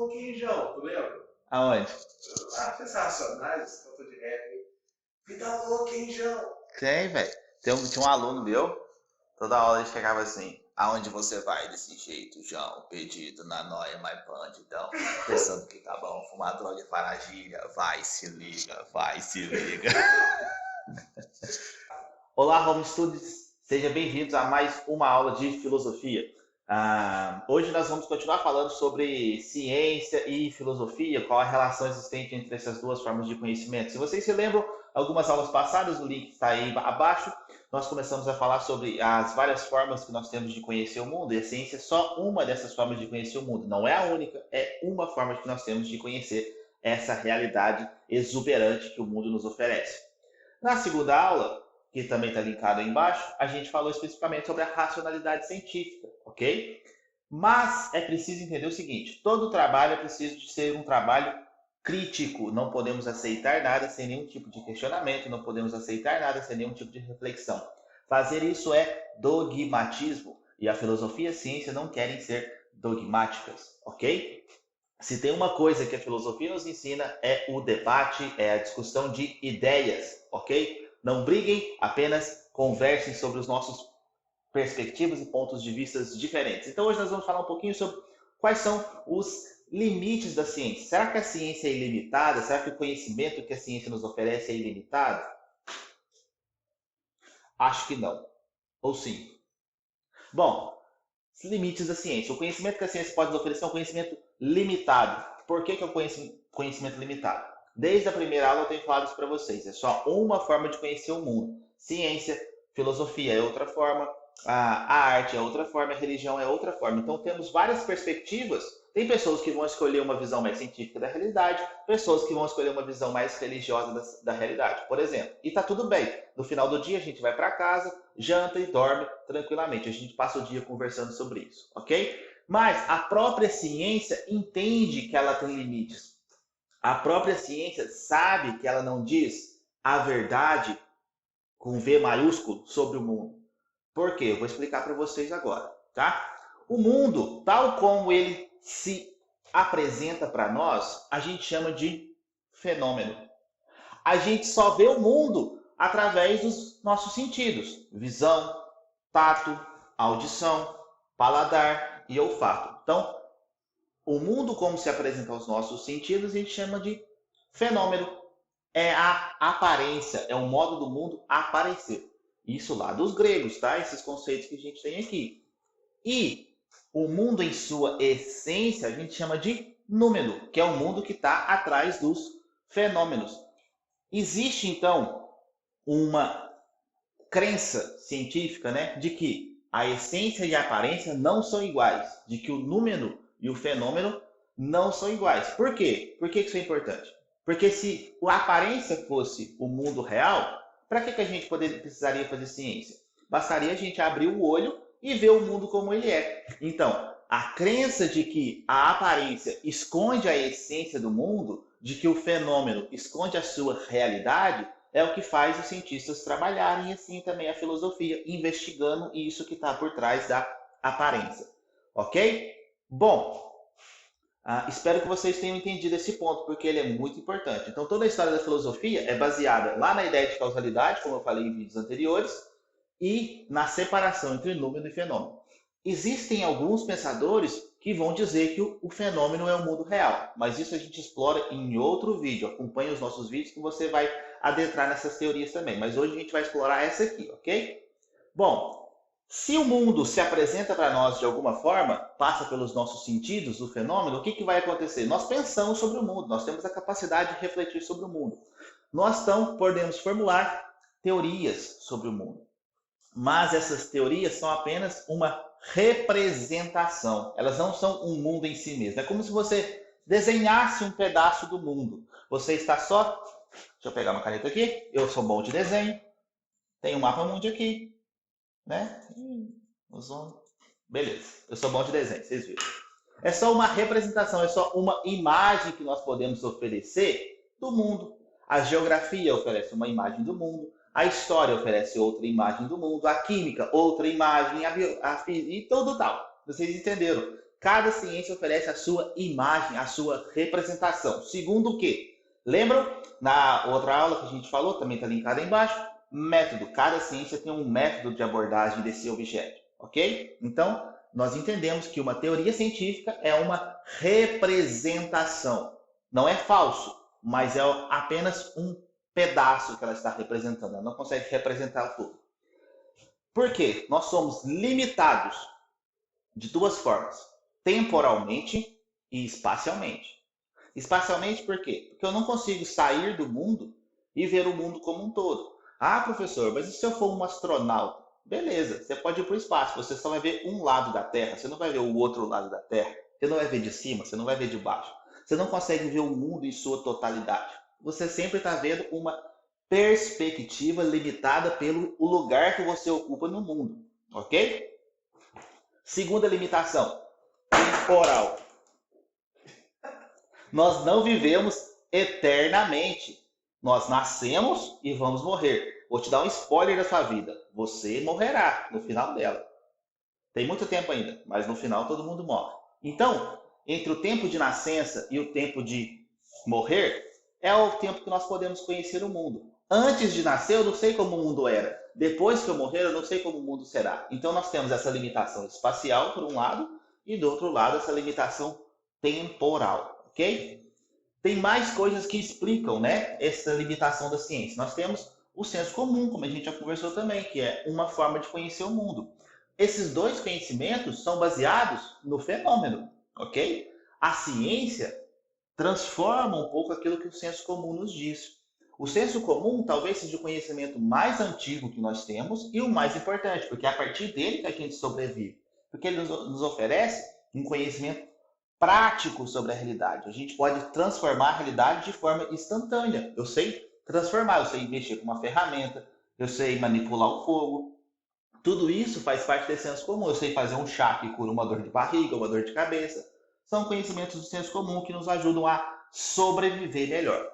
o Quinjão, tu lembra? Aonde? Ah, sensacionais, cantor de rap. Vida louca, Quinjão. Tem, velho. Tinha um aluno meu, toda hora ele chegava assim: aonde você vai desse jeito, João? Perdido na noia, mais bandidão. Pensando que tá bom, fumar droga e faragilha. Vai, se liga, vai, se liga. Olá, Home Studios. Sejam bem-vindos a mais uma aula de filosofia. Hoje nós vamos continuar falando sobre ciência e filosofia, qual a relação existente entre essas duas formas de conhecimento. Se vocês se lembram, algumas aulas passadas, o link está aí abaixo, nós começamos a falar sobre as várias formas que nós temos de conhecer o mundo, e a ciência é só uma dessas formas de conhecer o mundo. Não é a única, é uma forma que nós temos de conhecer essa realidade exuberante que o mundo nos oferece. Na segunda aula, que também está linkado aí embaixo, a gente falou especificamente sobre a racionalidade científica, ok? Mas é preciso entender o seguinte: todo trabalho é preciso de ser um trabalho crítico. Não podemos aceitar nada sem nenhum tipo de questionamento, não podemos aceitar nada sem nenhum tipo de reflexão. Fazer isso é dogmatismo, e a filosofia e a ciência não querem ser dogmáticas, ok? Se tem uma coisa que a filosofia nos ensina é o debate, é a discussão de ideias, ok? Não briguem, apenas conversem sobre os nossos perspectivas e pontos de vista diferentes. Então hoje nós vamos falar um pouquinho sobre quais são os limites da ciência. Será que a ciência é ilimitada? Será que o conhecimento que a ciência nos oferece é ilimitado? Acho que não. Ou sim? Bom, os limites da ciência. O conhecimento que a ciência pode nos oferecer é um conhecimento limitado. Por que é um conhecimento limitado? Desde a primeira aula eu tenho falado isso para vocês. É só uma forma de conhecer o mundo. Ciência, filosofia é outra forma, a arte é outra forma, a religião é outra forma. Então temos várias perspectivas. Tem pessoas que vão escolher uma visão mais científica da realidade, pessoas que vão escolher uma visão mais religiosa da realidade, por exemplo. E tá tudo bem. No final do dia a gente vai para casa, janta e dorme tranquilamente. A gente passa o dia conversando sobre isso, ok? Mas a própria ciência entende que ela tem limites. A própria ciência sabe que ela não diz a verdade com V maiúsculo sobre o mundo. Por quê? Eu vou explicar para vocês agora, tá? O mundo, tal como ele se apresenta para nós, a gente chama de fenômeno. A gente só vê o mundo através dos nossos sentidos: visão, tato, audição, paladar e olfato. Então, o mundo como se apresenta aos nossos sentidos, a gente chama de fenômeno. É a aparência, é o modo do mundo aparecer. Isso lá dos gregos, tá? Esses conceitos que a gente tem aqui. E o mundo em sua essência, a gente chama de númeno, que é o mundo que está atrás dos fenômenos. Existe, então, uma crença científica, né, de que a essência e a aparência não são iguais, de que o número e o fenômeno não são iguais. Por quê? Por que isso é importante? Porque se a aparência fosse o mundo real, para que a gente precisaria fazer ciência? Bastaria a gente abrir o olho e ver o mundo como ele é. Então, a crença de que a aparência esconde a essência do mundo, de que o fenômeno esconde a sua realidade, é o que faz os cientistas trabalharem, e assim também a filosofia, investigando isso que está por trás da aparência. Ok? Bom, espero que vocês tenham entendido esse ponto, porque ele é muito importante. Então, toda a história da filosofia é baseada lá na ideia de causalidade, como eu falei em vídeos anteriores, e na separação entre número e fenômeno. Existem alguns pensadores que vão dizer que o fenômeno é o mundo real, mas isso a gente explora em outro vídeo. Acompanhe os nossos vídeos que você vai adentrar nessas teorias também, mas hoje a gente vai explorar essa aqui, ok? Bom, se o mundo se apresenta para nós de alguma forma, passa pelos nossos sentidos, o fenômeno, o que vai acontecer? Nós pensamos sobre o mundo, nós temos a capacidade de refletir sobre o mundo. Nós, então, podemos formular teorias sobre o mundo. Mas essas teorias são apenas uma representação. Elas não são um mundo em si mesmo. É como se você desenhasse um pedaço do mundo. Você está só... Deixa eu pegar uma caneta aqui. Eu sou bom de desenho. Tem um mapa mundi aqui. Né? Beleza. Eu sou bom de desenho, vocês viram. É só uma representação, é só uma imagem que nós podemos oferecer do mundo. A geografia oferece uma imagem do mundo. A história oferece outra imagem do mundo, a química, outra imagem, e tudo tal. Vocês entenderam Cada ciência oferece a sua imagem, a sua representação. Segundo o quê? Lembram? Na outra aula que a gente falou, também está linkada aí embaixo, método. Cada ciência tem um método de abordagem desse objeto, ok? Então, nós entendemos que uma teoria científica é uma representação. Não é falso, mas é apenas um pedaço que ela está representando. Ela não consegue representar o todo. Por quê? Nós somos limitados de duas formas, temporalmente e espacialmente. Espacialmente por quê? Porque eu não consigo sair do mundo e ver o mundo como um todo. Ah, professor, mas e se eu for um astronauta? Beleza, você pode ir para o espaço, você só vai ver um lado da Terra, você não vai ver o outro lado da Terra, você não vai ver de cima, você não vai ver de baixo. Você não consegue ver o mundo em sua totalidade. Você sempre está vendo uma perspectiva limitada pelo lugar que você ocupa no mundo, ok? Segunda limitação, temporal. Nós não vivemos eternamente. Nós nascemos e vamos morrer. Vou te dar um spoiler da sua vida. Você morrerá no final dela. Tem muito tempo ainda, mas no final todo mundo morre. Então, entre o tempo de nascença e o tempo de morrer, é o tempo que nós podemos conhecer o mundo. Antes de nascer, eu não sei como o mundo era. Depois que eu morrer, eu não sei como o mundo será. Então, nós temos essa limitação espacial, por um lado, e do outro lado, essa limitação temporal, ok? Tem mais coisas que explicam, né, essa limitação da ciência. Nós temos o senso comum, como a gente já conversou também, que é uma forma de conhecer o mundo. Esses dois conhecimentos são baseados no fenômeno, ok? A ciência transforma um pouco aquilo que o senso comum nos diz. O senso comum talvez seja o conhecimento mais antigo que nós temos e o mais importante, porque é a partir dele que a gente sobrevive. Porque ele nos oferece um conhecimento prático sobre a realidade. A gente pode transformar a realidade de forma instantânea. Eu sei transformar, eu sei mexer com uma ferramenta, eu sei manipular o fogo. Tudo isso faz parte desse senso comum. Eu sei fazer um chá que cura uma dor de barriga, uma dor de cabeça. São conhecimentos do senso comum que nos ajudam a sobreviver melhor.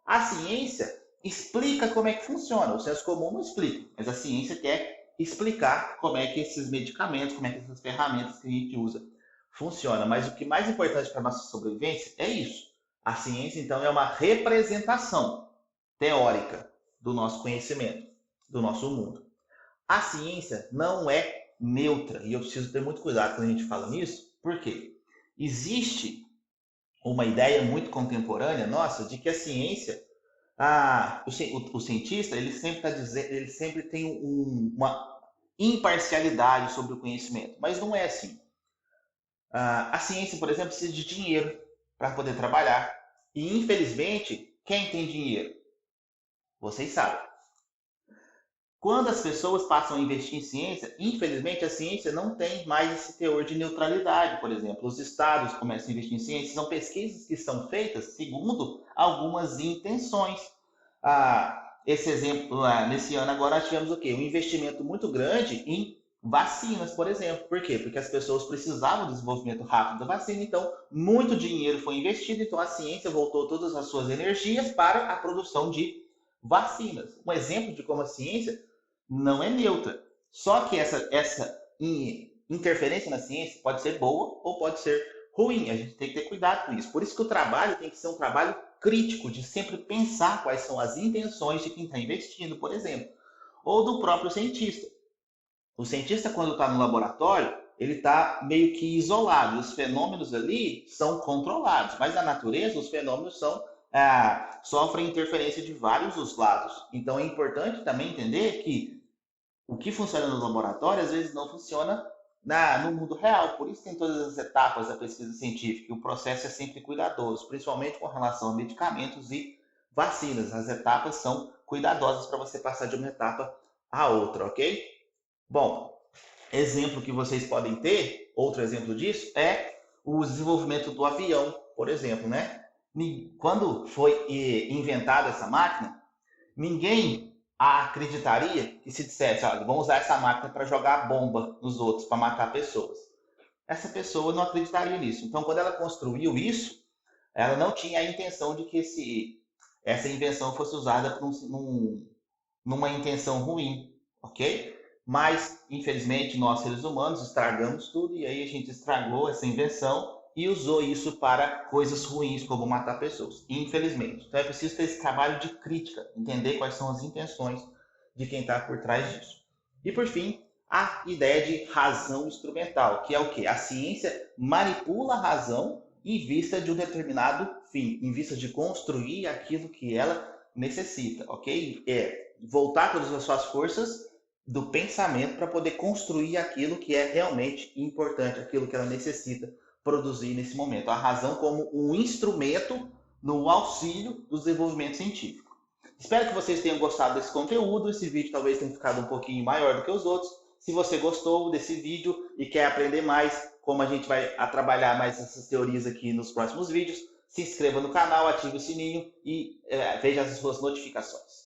A ciência explica como é que funciona. O senso comum não explica, mas a ciência quer explicar como é que esses medicamentos, como é que essas ferramentas que a gente usa funciona. Mas o que é mais importante para a nossa sobrevivência é isso. A ciência, então, é uma representação teórica do nosso conhecimento, do nosso mundo. A ciência não é neutra, e eu preciso ter muito cuidado quando a gente fala nisso, porque existe uma ideia muito contemporânea nossa de que a ciência, o cientista, ele sempre está dizendo, ele sempre tem uma imparcialidade sobre o conhecimento, mas não é assim. A ciência, por exemplo, precisa de dinheiro para poder trabalhar. E, infelizmente, quem tem dinheiro? Vocês sabem. Quando as pessoas passam a investir em ciência, infelizmente a ciência não tem mais esse teor de neutralidade, por exemplo. Os estados começam a investir em ciência, são pesquisas que são feitas segundo algumas intenções. Esse exemplo, nesse ano agora nós tivemos o quê? Um investimento muito grande em vacinas, por exemplo. Por quê? Porque as pessoas precisavam do desenvolvimento rápido da vacina, então muito dinheiro foi investido, então a ciência voltou todas as suas energias para a produção de vacinas. Um exemplo de como a ciência não é neutra. Só que essa interferência na ciência pode ser boa ou pode ser ruim. A gente tem que ter cuidado com isso. Por isso que o trabalho tem que ser um trabalho crítico, de sempre pensar quais são as intenções de quem está investindo, por exemplo. Ou do próprio cientista. O cientista, quando está no laboratório, ele está meio que isolado. Os fenômenos ali são controlados. Mas na natureza, os fenômenos sofrem interferência de vários dos lados. Então é importante também entender que o que funciona no laboratório às vezes não funciona no mundo real. Por isso tem todas as etapas da pesquisa científica. O processo é sempre cuidadoso, principalmente com relação a medicamentos e vacinas. As etapas são cuidadosas para você passar de uma etapa à outra, ok? Bom, exemplo que vocês podem ter, outro exemplo disso, é o desenvolvimento do avião, por exemplo, né? Quando foi inventada essa máquina, ninguém acreditaria que se dissesse, olha, vamos usar essa máquina para jogar bomba nos outros, para matar pessoas. Essa pessoa não acreditaria nisso. Então, quando ela construiu isso, ela não tinha a intenção de que essa invenção fosse usada numa intenção ruim, ok? mas infelizmente nós seres humanos estragamos tudo e aí a gente estragou essa invenção e usou isso para coisas ruins, como matar pessoas, infelizmente. Então é preciso ter esse trabalho de crítica, entender quais são as intenções de quem está por trás disso. E por fim, a ideia de razão instrumental, que é o quê? A ciência manipula a razão em vista de um determinado fim, em vista de construir aquilo que ela necessita, ok? É voltar todas as suas forças do pensamento para poder construir aquilo que é realmente importante, aquilo que ela necessita produzir nesse momento. A razão como um instrumento no auxílio do desenvolvimento científico. Espero que vocês tenham gostado desse conteúdo. Esse vídeo talvez tenha ficado um pouquinho maior do que os outros. Se você gostou desse vídeo e quer aprender mais como a gente vai trabalhar mais essas teorias aqui nos próximos vídeos, se inscreva no canal, ative o sininho e veja as suas notificações.